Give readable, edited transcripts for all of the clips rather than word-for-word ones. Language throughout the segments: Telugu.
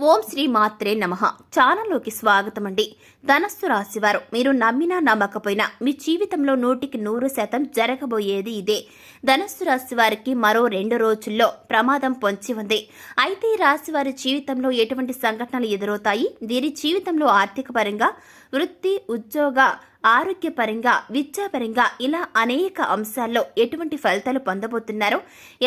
ఓం శ్రీ మాత్రే నమః. ఛానల్లోకి స్వాగతం అండి. ధనస్సు రాశివారు మీరు నమ్మినా నమ్మకపోయినా మీ జీవితంలో 100% జరగబోయేది ఇదే. ధనస్సు రాశి వారికి మరో 2 రోజుల్లో ప్రమాదం పొంచి ఉంది. అయితే ఈ రాశి వారి జీవితంలో ఎటువంటి సంఘటనలు ఎదురవుతాయి, వీరి జీవితంలో ఆర్థిక పరంగా, వృత్తి, ఉద్యోగ, ఆరోగ్యపరంగా, విద్యాపరంగా ఇలా అనేక అంశాల్లో ఎటువంటి ఫలితాలు పొందబోతున్నారో,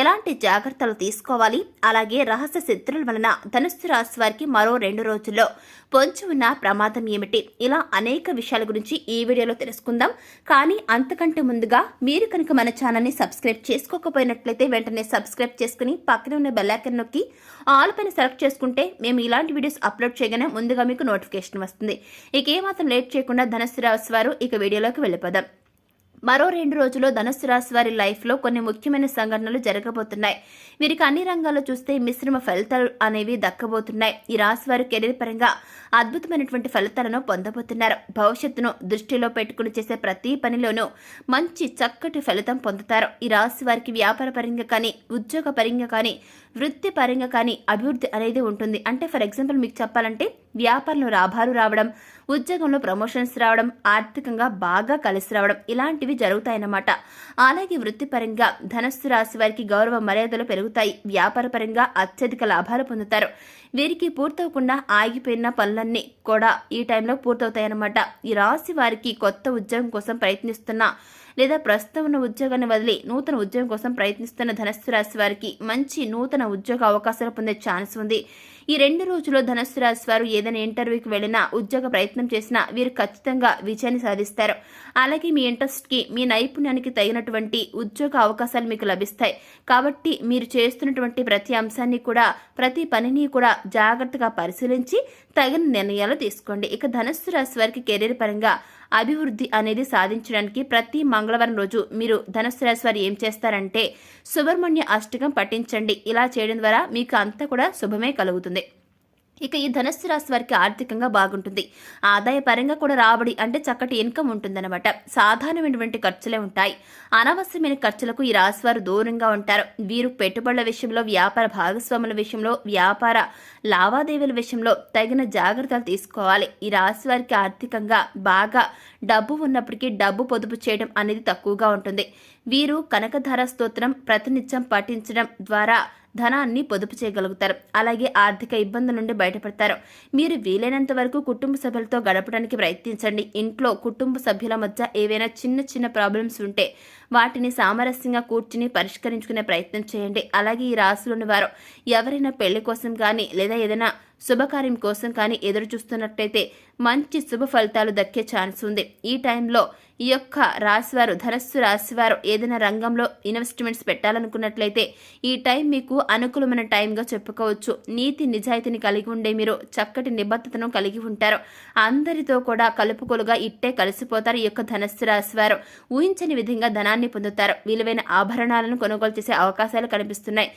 ఎలాంటి జాగ్రత్తలు తీసుకోవాలి, అలాగే రహస్య శత్రువుల వలన ధనుస్సు రాశి వారికి మరో 2 రోజుల్లో పొంచి ఉన్న ప్రమాదం ఏమిటి, ఇలా అనేక విషయాల గురించి ఈ వీడియోలో తెలుసుకుందాం. కానీ అంతకంటే ముందుగా మీరు కనుక మన ఛానల్ని సబ్స్క్రైబ్ చేసుకోకపోయినట్లయితే వెంటనే సబ్స్క్రైబ్ చేసుకుని పక్కన ఉన్న బెల్ ఐకాన్ నొక్కి ఆల్ పైన సెలెక్ట్ చేసుకుంటే మేము ఇలాంటి వీడియోస్ అప్లోడ్ చేయగానే ముందుగా మీకు నోటిఫికేషన్ వస్తుంది. ఇక ఏమాత్రం లేట్ చేయకుండా ధనుస్సు రాశి వారు ఇక వీడియోలోకి వెళ్ళిపోదాం. మరో 2 రోజుల్లో ధనుస్సు రాశి వారి లైఫ్లో కొన్ని ముఖ్యమైన సంఘటనలు జరగబోతున్నాయి. వీరికి అన్ని రంగాల్లో చూస్తే మిశ్రమ ఫలితాలు అనేవి దక్కబోతున్నాయి. ఈ రాశి వారు కెరీర్ పరంగా అద్భుతమైనటువంటి ఫలితాలను పొందబోతున్నారు. భవిష్యత్తును దృష్టిలో పెట్టుకుని చేసే ప్రతి పనిలోనూ మంచి చక్కటి ఫలితం పొందుతారు. ఈ రాశి వారికి వ్యాపార పరంగా కానీ, ఉద్యోగ పరంగా కానీ, వృత్తి పరంగా కానీ అభివృద్ధి అనేది ఉంటుంది. అంటే ఫర్ ఎగ్జాంపుల్ మీకు చెప్పాలంటే వ్యాపారంలో లాభాలు రావడం, ఉద్యోగంలో ప్రమోషన్స్ రావడం, ఆర్థికంగా బాగా కలిసి రావడం ఇలాంటివి జరుగుతాయన్నమాట. అలాగే వృత్తిపరంగా ధనస్సు రాశి వారికి గౌరవ మర్యాదలు పెరుగుతాయి. వ్యాపార పరంగా అత్యధిక లాభాలు పొందుతారు. వీరికి పూర్తవకుండా ఆగిపోయిన పనులన్నీ కూడా ఈ టైంలో పూర్తవుతాయన్నమాట. ఈ రాశి వారికి కొత్త ఉద్యోగం కోసం ప్రయత్నిస్తున్న లేదా ప్రస్తుతం ఉన్న ఉద్యోగాన్ని వదిలి నూతన ఉద్యోగం కోసం ప్రయత్నిస్తున్న ధనస్సు రాశి వారికి మంచి నూతన ఉద్యోగ అవకాశాలు పొందే ఛాన్స్ ఉంది. ఈ 2 రోజుల్లో ధనస్సు రాశి వారు ఏదైనా ఇంటర్వ్యూకి వెళ్ళినా, ఉద్యోగ ప్రయత్నం చేసినా వీరు ఖచ్చితంగా విజయాన్ని సాధిస్తారు. అలాగే మీ ఇంట్రెస్ట్కి, మీ నైపుణ్యానికి తగినటువంటి ఉద్యోగ అవకాశాలు మీకు లభిస్తాయి. కాబట్టి మీరు చేస్తున్నటువంటి ప్రతి అంశాన్ని కూడా, ప్రతి పనిని కూడా జాగ్రత్తగా పరిశీలించి తగిన నిర్ణయాలు తీసుకోండి. ఇక ధనస్సు రాశి వారికి కెరీర్ పరంగా అభివృద్ధి అనేది సాధించడానికి ప్రతి మంగళవారం రోజు మీరు ధనుస్సు రాశి వారు ఏం చేస్తారంటే సుబ్రహ్మణ్య అష్టకం పఠించండి. ఇలా చేయడం ద్వారా మీకు అంతా కూడా శుభమే కలుగుతుంది. ఇక ఈ ధనుస్సు రాశి వారికి ఆర్థికంగా బాగుంటుంది. ఆదాయ పరంగా కూడా రాబడి అంటే చక్కటి ఇన్కమ్ ఉంటుందన్నమాట. సాధారణమైనటువంటి ఖర్చులే ఉంటాయి. అనవసరమైన ఖర్చులకు ఈ రాశి వారు దూరంగా ఉంటారు. వీరు పెట్టుబడుల విషయంలో, వ్యాపార భాగస్వాముల విషయంలో, వ్యాపార లావాదేవీల విషయంలో తగిన జాగ్రత్తలు తీసుకోవాలి. ఈ రాశి వారికి ఆర్థికంగా బాగా డబ్బు ఉన్నప్పటికీ డబ్బు పొదుపు చేయడం అనేది తక్కువగా ఉంటుంది. వీరు కనకధార స్తోత్రం ప్రతినిత్యం పఠించడం ద్వారా ధనాన్ని పొదుపు చేయగలుగుతారు. అలాగే ఆర్థిక ఇబ్బందుల నుండి బయటపడతారు. మీరు వీలైనంత వరకు కుటుంబ సభ్యులతో గడపడానికి ప్రయత్నించండి. ఇంట్లో కుటుంబ సభ్యుల మధ్య ఏవైనా చిన్న ప్రాబ్లమ్స్ ఉంటే వాటిని సామరస్యంగా కూర్చుని పరిష్కరించుకునే ప్రయత్నం చేయండి. అలాగే ఈ రాశిలోని వారు ఎవరైనా పెళ్లి కోసం కానీ, లేదా ఏదైనా శుభకార్యం కోసం కానీ ఎదురు చూస్తున్నట్లయితే మంచి శుభ ఫలితాలు దక్కే ఛాన్స్ ఉంది. ఈ టైంలో ఈ యొక్క రాశివారు, ధనస్సు రాశివారు ఏదైనా రంగంలో ఇన్వెస్ట్మెంట్స్ పెట్టాలనుకున్నట్లయితే ఈ టైం మీకు అనుకూలమైన టైంగా చెప్పుకోవచ్చు. నీతి నిజాయితీని కలిగి ఉండే మీరు చక్కటి నిబద్ధతను కలిగి ఉంటారు. అందరితో కూడా కలుపుకొలుగా ఇట్టే కలిసిపోతారు. ఈ యొక్క ధనస్సు రాశివారు ఊహించని విధంగా ధనాన్ని పొందుతారు. విలువైన ఆభరణాలను కొనుగోలు చేసే అవకాశాలు కనిపిస్తున్నాయి.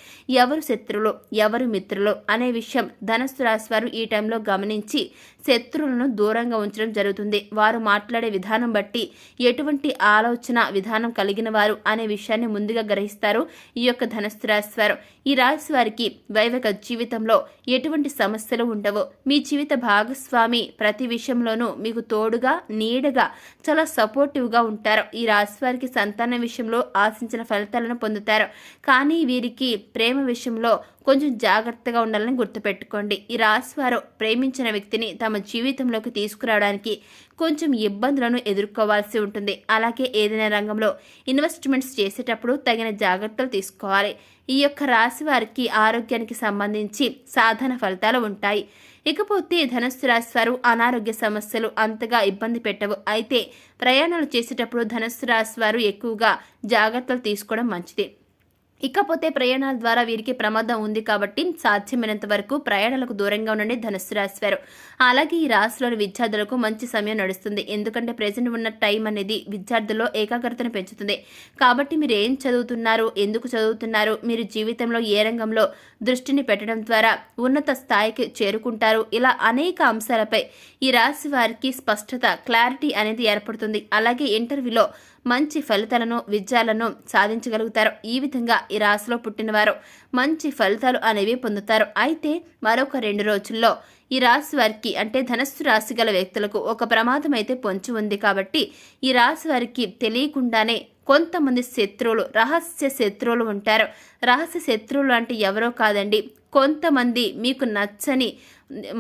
ఎవరు శత్రువులు, ఎవరు మిత్రులు అనే విషయం ధనస్సు రాశివారు ఈ టైంలో గమనించి శత్రువులను దూరంగా ఉంచడం జరుగుతుంది. వారు మాట్లాడే విధానం బట్టి ఎటువంటి ఆలోచన విధానం కలిగిన వారు అనే విషయాన్ని ముందుగా గ్రహిస్తారు ఈ యొక్క ధనస్సు రాశి వారు. ఈ రాశి వారికి వైవాహిక జీవితంలో ఎటువంటి సమస్యలు ఉండవు. మీ జీవిత భాగస్వామి ప్రతి విషయంలోనూ మీకు తోడుగా, నీడగా, చాలా సపోర్టివ్గా ఉంటారు. ఈ రాశి వారికి సంతానం విషయంలో ఆశించిన ఫలితాలను పొందుతారు. కానీ వీరికి ప్రేమ విషయంలో కొంచెం జాగ్రత్తగా ఉండాలని గుర్తుపెట్టుకోండి. ఈ రాశి వారు ప్రేమించిన వ్యక్తిని తమ జీవితంలోకి తీసుకురావడానికి కొంచెం ఇబ్బందులను ఎదుర్కోవాల్సి ఉంటుంది. అలాగే ఏదైనా రంగంలో ఇన్వెస్ట్మెంట్స్ చేసేటప్పుడు తగిన జాగ్రత్తలు తీసుకోవాలి. ఈ యొక్క రాశి వారికి ఆరోగ్యానికి సంబంధించి సాధారణ ఫలితాలు ఉంటాయి. ఇకపోతే ధనస్సు రాశి వారు అనారోగ్య సమస్యలు అంతగా ఇబ్బంది పెట్టవు. అయితే ప్రయాణాలు చేసేటప్పుడు ధనస్సు రాశి వారు ఎక్కువగా జాగ్రత్తలు తీసుకోవడం మంచిది. ఇకపోతే ప్రయాణాల ద్వారా వీరికి ప్రమాదం ఉంది కాబట్టి సాధ్యమైనంత వరకు ప్రయాణాలకు దూరంగా ఉండండి ధనుస్సు రాశి వారు. అలాగే ఈ రాశిలోని విద్యార్థులకు మంచి సమయం నడుస్తుంది. ఎందుకంటే ప్రెజెంట్ ఉన్న టైం అనేది విద్యార్థుల్లో ఏకాగ్రతను పెంచుతుంది. కాబట్టి మీరు ఏం చదువుతున్నారు, ఎందుకు చదువుతున్నారు, మీరు జీవితంలో ఏ రంగంలో దృష్టిని పెట్టడం ద్వారా ఉన్నత స్థాయికి చేరుకుంటారు, ఇలా అనేక అంశాలపై ఈ రాశి వారికి స్పష్టత, క్లారిటీ అనేది ఏర్పడుతుంది. అలాగే ఇంటర్వ్యూలో మంచి ఫలితాలను విజయాలను సాధించగలుగుతారు. ఈ విధంగా ఈ రాశిలో పుట్టినవారు మంచి ఫలితాలు అనేవి పొందుతారు. అయితే మరొక 2 రోజుల్లో ఈ రాశి వారికి అంటే ధనస్సు రాశి గల వ్యక్తులకు ఒక ప్రమాదం అయితే పొంచి ఉంది. కాబట్టి ఈ రాశి వారికి తెలియకుండానే కొంతమంది శత్రువులు, రహస్య శత్రువులు ఉంటారు. రహస్య శత్రువులు అంటే ఎవరో కాదండి, కొంతమంది మీకు నచ్చని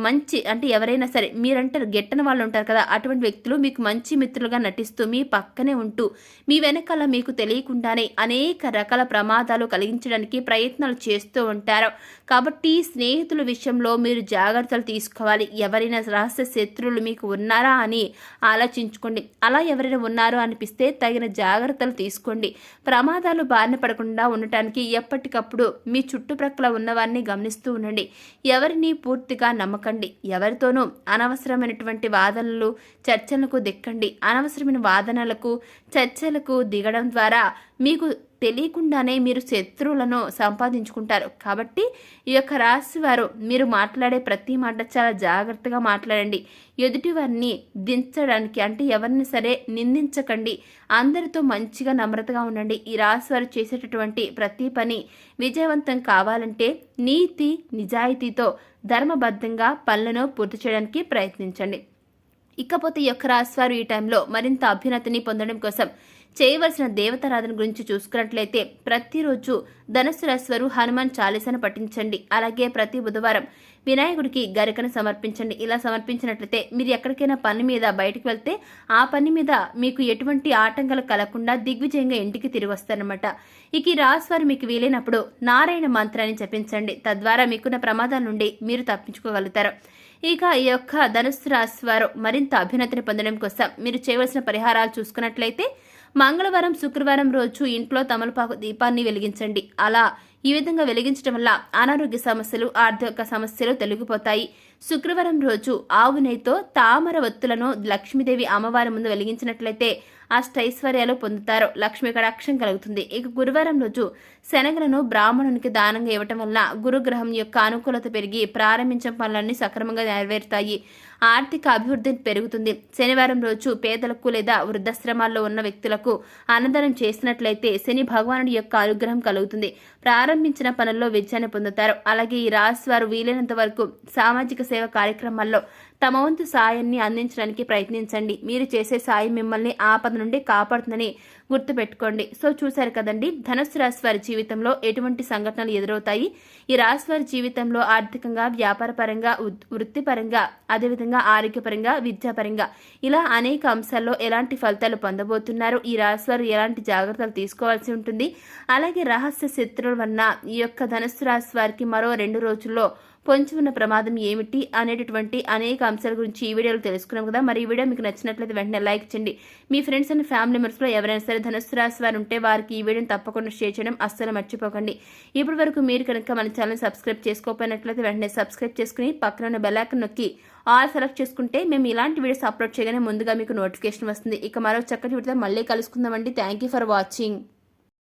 మంచి అంటే ఎవరైనా సరే మీరంటే గెట్టని వాళ్ళు ఉంటారు కదా, అటువంటి వ్యక్తులు మీకు మంచి మిత్రులుగా నటిస్తూ మీ పక్కనే ఉంటూ మీ వెనకాల మీకు తెలియకుండానే అనేక రకాల ప్రమాదాలు కలిగించడానికి ప్రయత్నాలు చేస్తూ ఉంటారు. కాబట్టి స్నేహితుల విషయంలో మీరు జాగ్రత్తలు తీసుకోవాలి. ఎవరైనా రహస్య శత్రువులు మీకు ఉన్నారా అని ఆలోచించుకోండి. అలా ఎవరైనా ఉన్నారో అనిపిస్తే తగిన జాగ్రత్తలు తీసుకోండి. ప్రమాదాలు బారిన పడకుండా ఉండటానికి ఎప్పటికప్పుడు మీ చుట్టుప్రక్కల ఉన్నవారిని గమనిస్తూ ఉండండి. ఎవరిని పూర్తిగా నమ్మకండి. ఎవరితోనూ అనవసరమైనటువంటి వాదనలు చర్చలకు దిక్కండి. అనవసరమైన వాదనలకు చర్చలకు దిగడం ద్వారా మీకు తెలియకుండానే మీరు శత్రువులను సంపాదించుకుంటారు. కాబట్టి ఈ యొక్క రాశి వారు మీరు మాట్లాడే ప్రతి మాట చాలా జాగ్రత్తగా మాట్లాడండి. ఎదుటివారిని దించడానికి అంటే ఎవరిని సరే నిందించకండి. అందరితో మంచిగా నమ్రతగా ఉండండి. ఈ రాశి వారు చేసేటటువంటి ప్రతి పని విజయవంతం కావాలంటే నీతి నిజాయితీతో ధర్మబద్ధంగా పనులను పూర్తి చేయడానికి ప్రయత్నించండి. ఇకపోతే ఈ యొక్క రాశి వారు ఈ టైంలో మరింత అభ్యున్నతిని పొందడం కోసం చేయవలసిన దేవతారాధన గురించి చూసుకున్నట్లయితే ప్రతిరోజు ధనుస్సు రాశి వారు హనుమాన్ చాలీసాను పఠించండి. అలాగే ప్రతి బుధవారం వినాయకుడికి గరికను సమర్పించండి. ఇలా సమర్పించినట్లయితే మీరు ఎక్కడికైనా పని మీద బయటకు వెళ్తే ఆ పని మీద మీకు ఎటువంటి ఆటంకాలు కలగకుండా దిగ్విజయంగా ఇంటికి తిరిగి వస్తారనమాట. ఇక ఈ రాశి వారు మీకు వీలైనప్పుడు నారాయణ మంత్రాన్ని జపించండి. తద్వారా మీకున్న ప్రమాదాల నుండి మీరు తప్పించుకోగలుగుతారు. ఇక ఈ యొక్క ధనుస్సు రాశి వారు మరింత అభ్యున్నతిని పొందడం కోసం మీరు చేయవలసిన పరిహారాలు చూసుకున్నట్లయితే మంగళవారం శుక్రవారం రోజు ఇంట్లో తమలపాకు దీపాన్ని వెలిగించండి. అలా ఈ విధంగా వెలిగించడం వల్ల అనారోగ్య సమస్యలు ఆర్థిక సమస్యలు తొలగిపోతాయి. శుక్రవారం రోజు ఆవు నెయ్యితో తామర ఒత్తులను లక్ష్మీదేవి అమ్మవారి ముందు వెలిగించినట్లయితే అష్టైశ్వర్యాలు పొందుతారు. లక్ష్మీ కటాక్షం కలుగుతుంది. ఇక గురువారం రోజు శనగలను బ్రాహ్మణునికి దానంగా ఇవ్వటం వల్ల గురుగ్రహం యొక్క అనుకూలత పెరిగి ప్రారంభించిన పనులన్నీ సక్రమంగా నెరవేరుతాయి. ఆర్థిక అభివృద్ధి పెరుగుతుంది. శనివారం రోజు పేదలకు లేదా వృద్ధాశ్రమాల్లో ఉన్న వ్యక్తులకు అన్నదానం చేసినట్లయితే శని భగవానుడి యొక్క అనుగ్రహం కలుగుతుంది. ప్రారంభించిన పనుల్లో విజయాన్ని పొందుతారు. అలాగే ఈ రాశి వారు వీలైనంత వరకు సామాజిక సేవ కార్యక్రమాల్లో తమ వంతు సాయాన్ని అందించడానికి ప్రయత్నించండి. మీరు చేసే సాయం మిమ్మల్ని ఆపద నుండి కాపాడుతుందని గుర్తుపెట్టుకోండి. సో చూశారు కదండి, ధనుస్సు రాశి వారి జీవితంలో ఎటువంటి సంఘటనలు ఎదురవుతాయి, ఈ రాశి వారి జీవితంలో ఆర్థికంగా, వ్యాపారపరంగా, వృత్తిపరంగా, అదేవిధంగా ఆరోగ్యపరంగా, విద్యాపరంగా ఇలా అనేక అంశాల్లో ఎలాంటి ఫలితాలు పొందబోతున్నారు, ఈ రాశి వారు ఎలాంటి జాగ్రత్తలు తీసుకోవాల్సి ఉంటుంది, అలాగే రహస్య శత్రువుల వలన ఈ యొక్క ధనుస్సు రాశి వారికి మరో 2 రోజుల్లో పొంచి ఉన్న ప్రమాదం ఏమిటి అనేటటువంటి అనేక అంశాల గురించి ఈ వీడియోలో తెలుసుకున్నాం కదా. మరి ఈ వీడియో మీకు నచ్చినట్లయితే వెంటనే లైక్ చేయండి. మీ ఫ్రెండ్స్ అండ్ ఫ్యామిలీ మెంబర్స్లో ఎవరైనా సరే ధనుస్సు రాశి వారు ఉంటే వారికి ఈ వీడియోని తప్పకుండా షేర్ చేయడం అస్సలు మర్చిపోకండి. ఇప్పటి వరకు మీరు కనుక మన ఛానల్ సబ్స్క్రైబ్ చేసుకోకపోయినట్లయితే వెంటనే సబ్స్క్రైబ్ చేసుకుని పక్కన ఉన్న బెల్ ఐకాన్ నొక్కి ఆల్ సెలెక్ట్ చేసుకుంటే మేము ఇలాంటి వీడియోస్ అప్లోడ్ చేయగానే ముందుగా మీకు నోటిఫికేషన్ వస్తుంది. ఇక మరో చక్కటి వీడియోతో మళ్ళీ కలుసుకుందామండి. Thank you for watching.